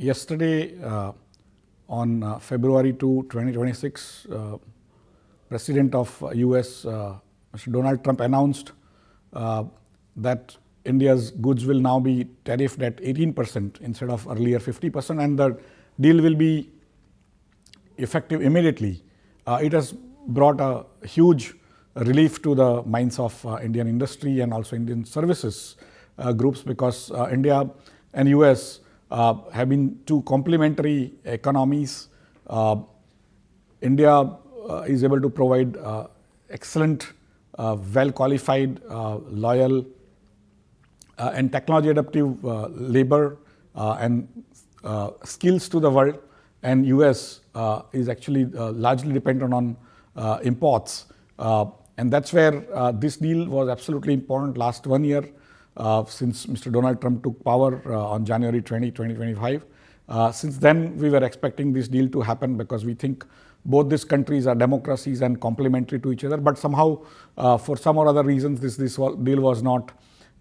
yesterday, on February 2, 2026, President of US, Mr. Donald Trump announced that India's goods will now be tariffed at 18% instead of earlier 50%, and the deal will be effective immediately. It has brought a huge relief to the minds of Indian industry and also Indian services groups, because India and US have been two complementary economies. India is able to provide excellent, well-qualified, loyal and technology adaptive labor and skills to the world, and US is actually largely dependent on imports. And that's where this deal was absolutely important last 1 year since Mr. Donald Trump took power on January 20, 2025. Since then, we were expecting this deal to happen because we think both these countries are democracies and complementary to each other. But somehow, for some or other reasons, this deal was not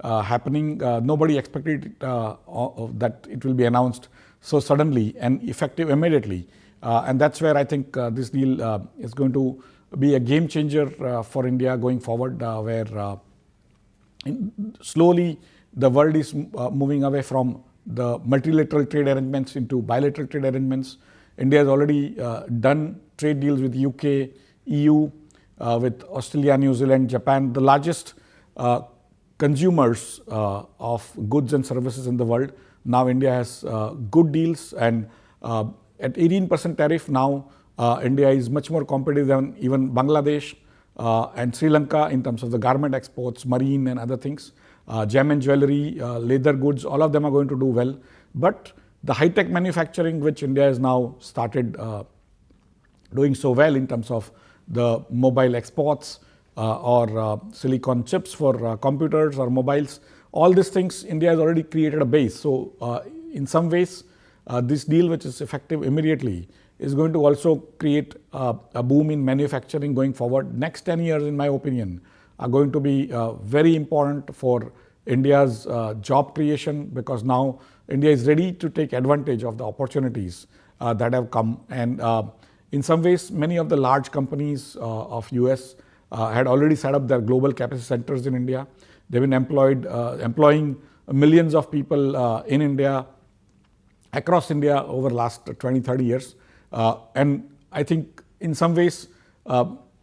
happening. Nobody expected that it will be announced so suddenly and effective immediately. And that's where I think this deal is going to be a game changer for India going forward, where slowly the world is moving away from the multilateral trade arrangements into bilateral trade arrangements. India has already done trade deals with UK, EU, with Australia, New Zealand, Japan, the largest consumers of goods and services in the world. Now India has good deals, and at 18% tariff now, India is much more competitive than even Bangladesh and Sri Lanka in terms of the garment exports, marine and other things. Gem and jewelry, leather goods, all of them are going to do well. But the high-tech manufacturing, which India has now started doing so well in terms of the mobile exports or silicon chips for computers or mobiles, all these things, India has already created a base. So in some ways, this deal, which is effective immediately, is going to also create a boom in manufacturing going forward. Next 10 years, in my opinion, are going to be very important for India's job creation, because now India is ready to take advantage of the opportunities that have come. And in some ways, many of the large companies of US had already set up their global capacity centers in India. They've been employing millions of people in India, across India over the last 20, 30 years. And I think in some ways,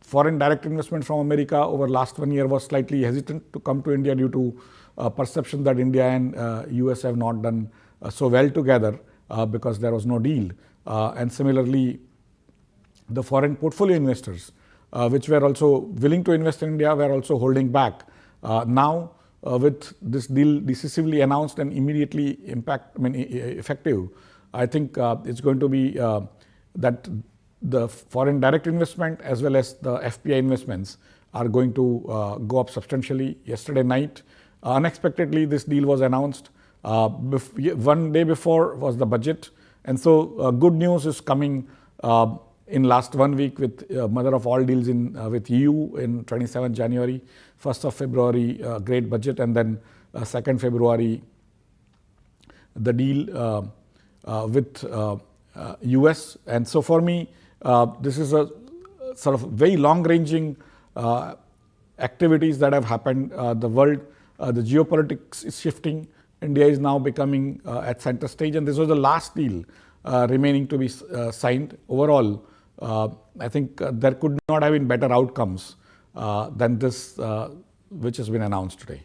foreign direct investment from America over the last 1 year was slightly hesitant to come to India due to perception that India and US have not done so well together because there was no deal. And similarly, the foreign portfolio investors, which were also willing to invest in India, were also holding back. Now, with this deal decisively announced and immediately effective, I think it's going to be that the foreign direct investment as well as the FPI investments are going to go up substantially. Yesterday night, unexpectedly, this deal was announced. 1 day before was the budget. And so good news is coming in last 1 week with mother of all deals with EU in 27 January, 1st of February, great budget, and then 2nd February, the deal with US. And so for me, this is a sort of very long-ranging activities that have happened. The world, the geopolitics is shifting. India is now becoming at center stage, and this was the last deal remaining to be signed. Overall, I think there could not have been better outcomes than this, which has been announced today.